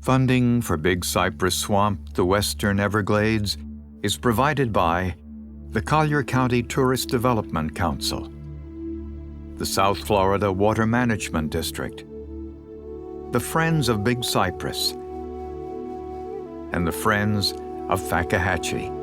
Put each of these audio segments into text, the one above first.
Funding for Big Cypress Swamp, the Western Everglades, is provided by the Collier County Tourist Development Council, the South Florida Water Management District, the Friends of Big Cypress, and the Friends of Fakahatchee.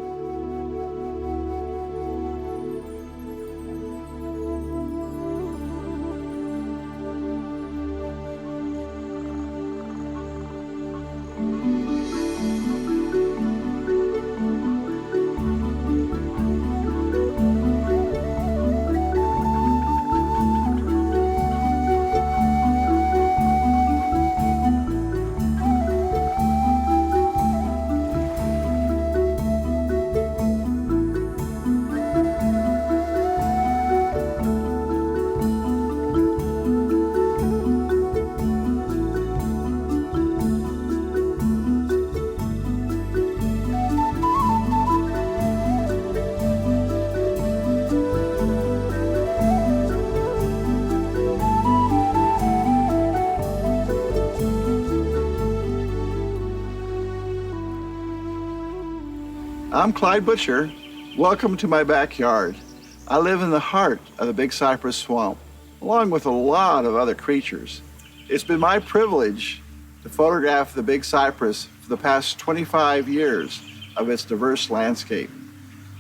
I'm Clyde Butcher. Welcome to my backyard. I live in the heart of the Big Cypress Swamp, along with a lot of other creatures. It's been my privilege to photograph the Big Cypress for the past 25 years of its diverse landscape.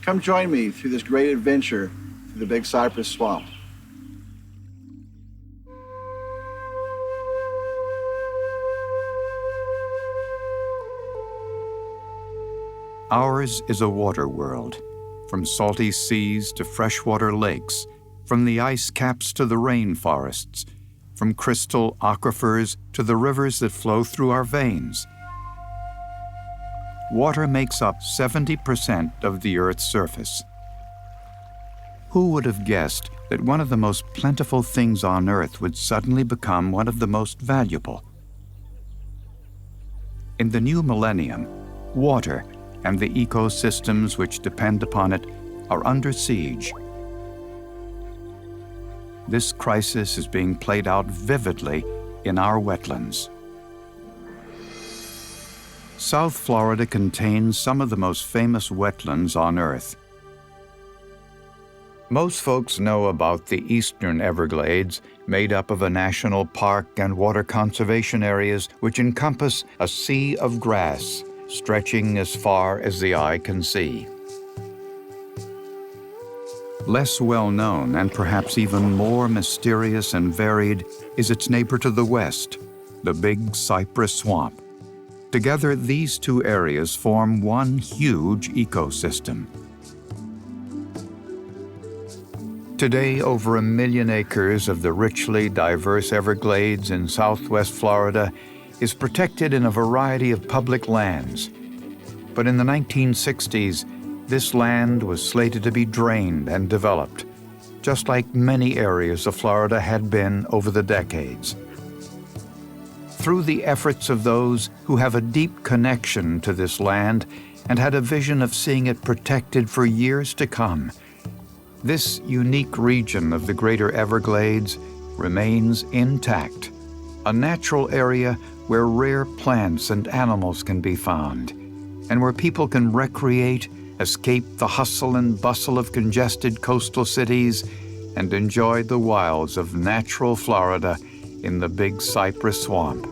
Come join me through this great adventure through the Big Cypress Swamp. Ours is a water world, from salty seas to freshwater lakes, from the ice caps to the rainforests, from crystal aquifers to the rivers that flow through our veins. Water makes up 70% of the Earth's surface. Who would have guessed that one of the most plentiful things on Earth would suddenly become one of the most valuable? In the new millennium, water and the ecosystems which depend upon it are under siege. This crisis is being played out vividly in our wetlands. South Florida contains some of the most famous wetlands on Earth. Most folks know about the Eastern Everglades, made up of a national park and water conservation areas which encompass a sea of grass stretching as far as the eye can see. Less well known and perhaps even more mysterious and varied is its neighbor to the west, the Big Cypress Swamp. Together, these two areas form one huge ecosystem. Today, over 1 million acres of the richly diverse Everglades in southwest Florida is protected in a variety of public lands. But in the 1960s, this land was slated to be drained and developed, just like many areas of Florida had been over the decades. Through the efforts of those who have a deep connection to this land and had a vision of seeing it protected for years to come, this unique region of the greater Everglades remains intact, a natural area where rare plants and animals can be found, and where people can recreate, escape the hustle and bustle of congested coastal cities, and enjoy the wilds of natural Florida in the Big Cypress Swamp.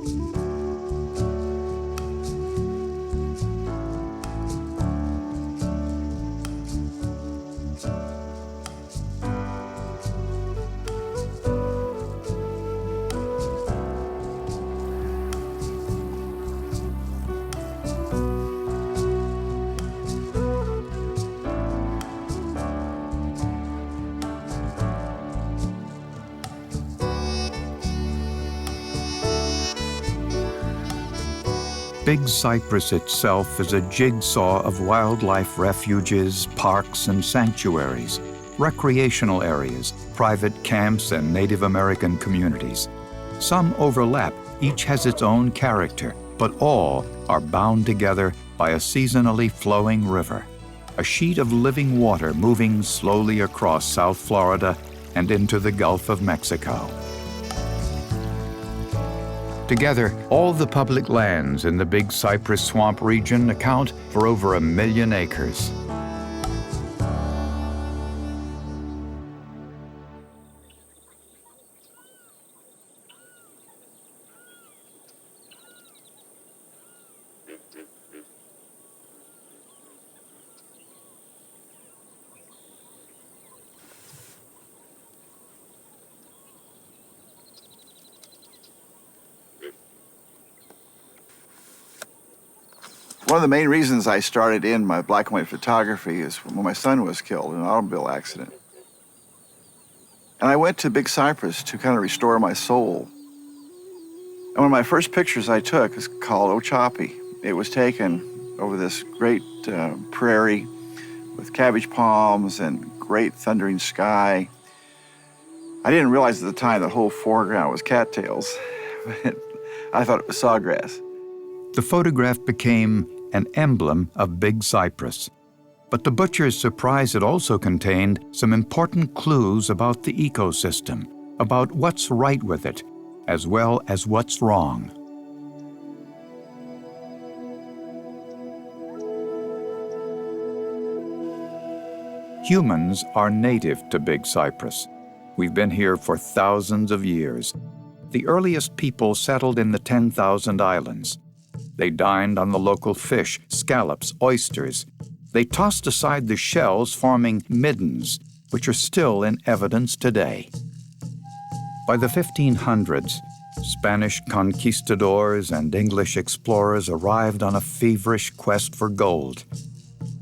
Big Cypress itself is a jigsaw of wildlife refuges, parks, and sanctuaries, recreational areas, private camps, and Native American communities. Some overlap, each has its own character, but all are bound together by a seasonally flowing river, a sheet of living water moving slowly across South Florida and into the Gulf of Mexico. Together, all the public lands in the Big Cypress Swamp region account for over 1 million acres. One of the main reasons I started in my black and white photography is when my son was killed in an automobile accident. And I went to Big Cypress to kind of restore my soul. And one of my first pictures I took is called Ochapi. It was taken over this great prairie with cabbage palms and great thundering sky. I didn't realize at the time the whole foreground was cattails. I thought it was sawgrass. The photograph became an emblem of Big Cypress. But the butcher's surprise it also contained some important clues about the ecosystem, about what's right with it, as well as what's wrong. Humans are native to Big Cypress. We've been here for thousands of years. The earliest people settled in the 10,000 islands. They dined on the local fish, scallops, oysters. They tossed aside the shells, forming middens, which are still in evidence today. By the 1500s, Spanish conquistadors and English explorers arrived on a feverish quest for gold.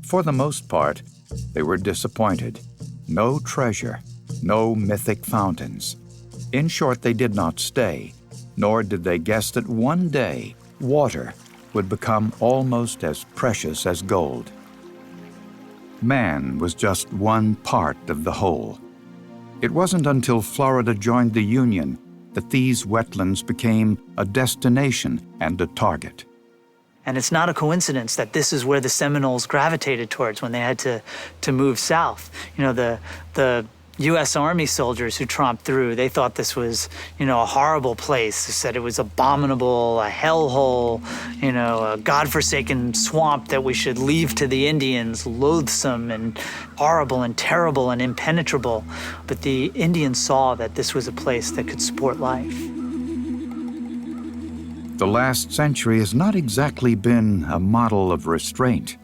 For the most part, they were disappointed. No treasure, no mythic fountains. In short, they did not stay, nor did they guess that one day water would become almost as precious as gold. Man was just one part of the whole. It wasn't until Florida joined the Union that these wetlands became a destination and a target. And it's not a coincidence that this is where the Seminoles gravitated towards when they had to move south. You know, the U.S. Army soldiers who tromped through, they thought this was, a horrible place. They said it was abominable, a hellhole, a godforsaken swamp that we should leave to the Indians, loathsome and horrible and terrible and impenetrable. But the Indians saw that this was a place that could support life. The last century has not exactly been a model of restraint.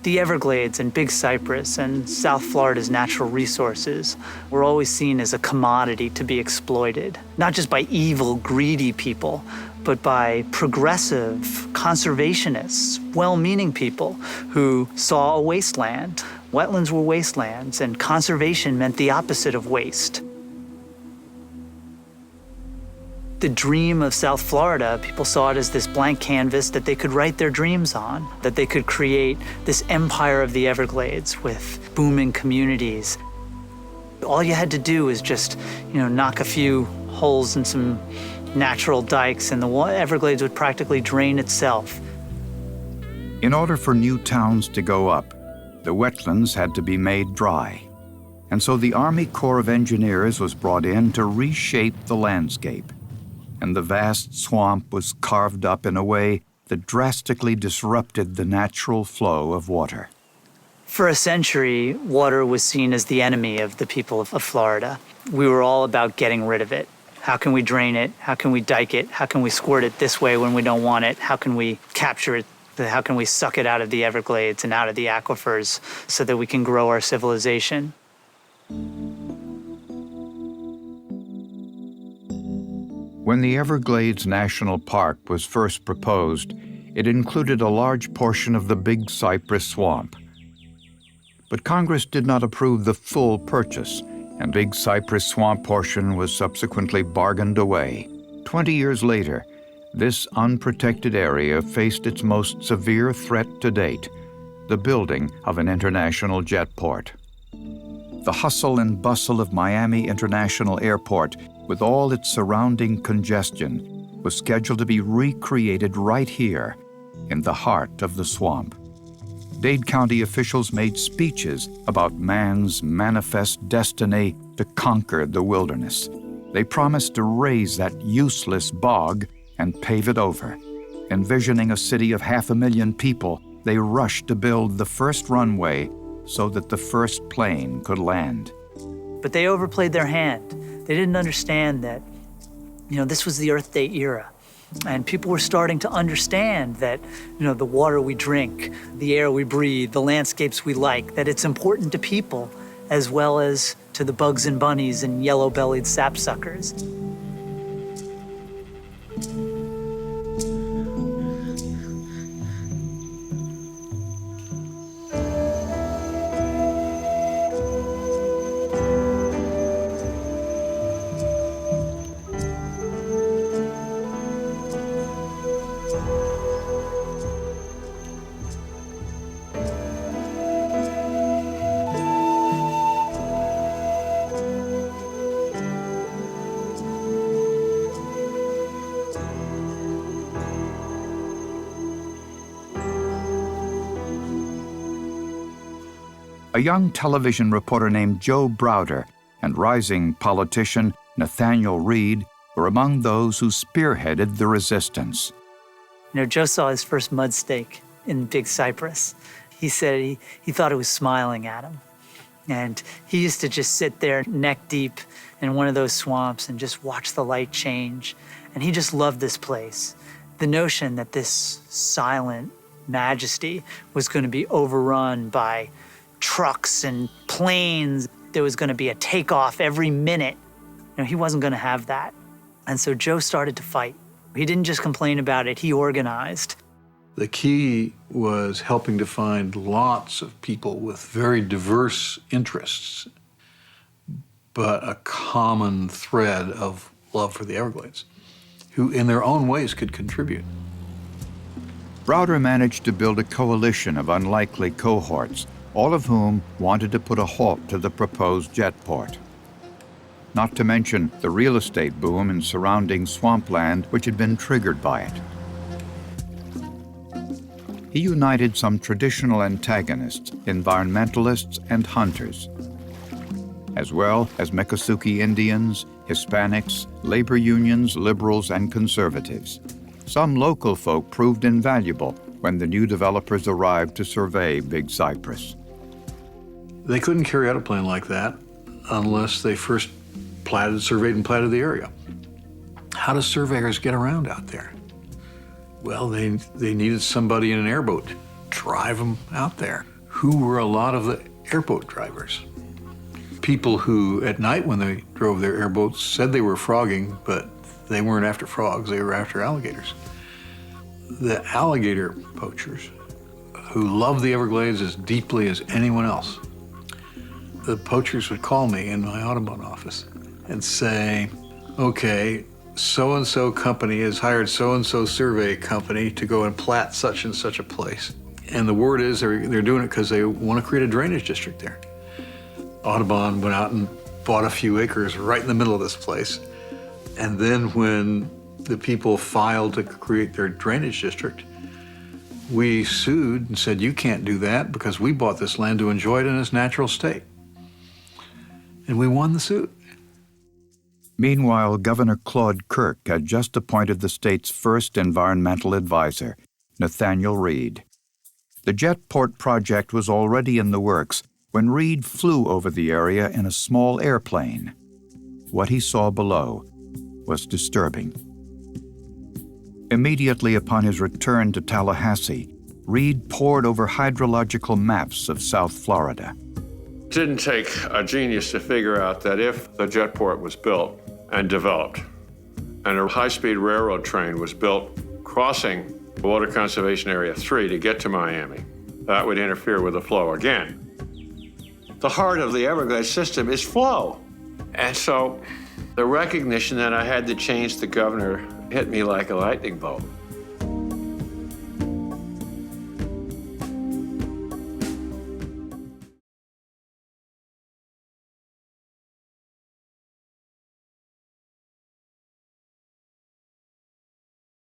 The Everglades and Big Cypress and South Florida's natural resources were always seen as a commodity to be exploited, not just by evil, greedy people, but by progressive conservationists, well-meaning people who saw a wasteland. Wetlands were wastelands, and conservation meant the opposite of waste. The dream of South Florida, people saw it as this blank canvas that they could write their dreams on, that they could create this empire of the Everglades with booming communities. All you had to do was just, knock a few holes in some natural dikes and the Everglades would practically drain itself. In order for new towns to go up, the wetlands had to be made dry. And so the Army Corps of Engineers was brought in to reshape the landscape. And the vast swamp was carved up in a way that drastically disrupted the natural flow of water. For a century, water was seen as the enemy of the people of Florida. We were all about getting rid of it. How can we drain it? How can we dike it? How can we squirt it this way when we don't want it? How can we capture it? How can we suck it out of the Everglades and out of the aquifers so that we can grow our civilization? When the Everglades National Park was first proposed, it included a large portion of the Big Cypress Swamp. But Congress did not approve the full purchase, and Big Cypress Swamp portion was subsequently bargained away. 20 years later, this unprotected area faced its most severe threat to date, the building of an international jet port. The hustle and bustle of Miami International Airport, with all its surrounding congestion, was scheduled to be recreated right here, in the heart of the swamp. Dade County officials made speeches about man's manifest destiny to conquer the wilderness. They promised to raise that useless bog and pave it over. Envisioning a city of 500,000 people, they rushed to build the first runway so that the first plane could land. But they overplayed their hand. They didn't understand that, this was the Earth Day era. And people were starting to understand that, the water we drink, the air we breathe, the landscapes we like, that it's important to people as well as to the bugs and bunnies and yellow-bellied sapsuckers. A young television reporter named Joe Browder and rising politician Nathaniel Reed were among those who spearheaded the resistance. Joe saw his first mud stake in Big Cypress. He said he thought it was smiling at him. And he used to just sit there neck deep in one of those swamps and just watch the light change. And he just loved this place. The notion that this silent majesty was going to be overrun by trucks and planes, there was going to be a takeoff every minute. He wasn't going to have that. And so Joe started to fight. He didn't just complain about it, he organized. The key was helping to find lots of people with very diverse interests, but a common thread of love for the Everglades, who in their own ways could contribute. Browder managed to build a coalition of unlikely cohorts, all of whom wanted to put a halt to the proposed jet port. Not to mention the real estate boom in surrounding swampland which had been triggered by it. He united some traditional antagonists, environmentalists and hunters, as well as Miccosukee Indians, Hispanics, labor unions, liberals and conservatives. Some local folk proved invaluable when the new developers arrived to survey Big Cypress. They couldn't carry out a plan like that unless they first surveyed and platted the area. How do surveyors get around out there? Well, they needed somebody in an airboat to drive them out there. Who were a lot of the airboat drivers? People who, at night when they drove their airboats, said they were frogging, but they weren't after frogs, they were after alligators. The alligator poachers, who loved the Everglades as deeply as anyone else, the poachers would call me in my Audubon office and say, okay, so-and-so company has hired so-and-so survey company to go and plat such and such a place. And the word is they're doing it because they want to create a drainage district there. Audubon went out and bought a few acres right in the middle of this place. And then when the people filed to create their drainage district, we sued and said, you can't do that because we bought this land to enjoy it in its natural state. And we won the suit. Meanwhile, Governor Claude Kirk had just appointed the state's first environmental advisor, Nathaniel Reed. The Jetport project was already in the works when Reed flew over the area in a small airplane. What he saw below was disturbing. Immediately upon his return to Tallahassee, Reed pored over hydrological maps of South Florida. It didn't take a genius to figure out that if the jetport was built and developed, and a high-speed railroad train was built crossing Water Conservation Area 3 to get to Miami, that would interfere with the flow again. The heart of the Everglades system is flow. And so the recognition that I had to change the governor hit me like a lightning bolt.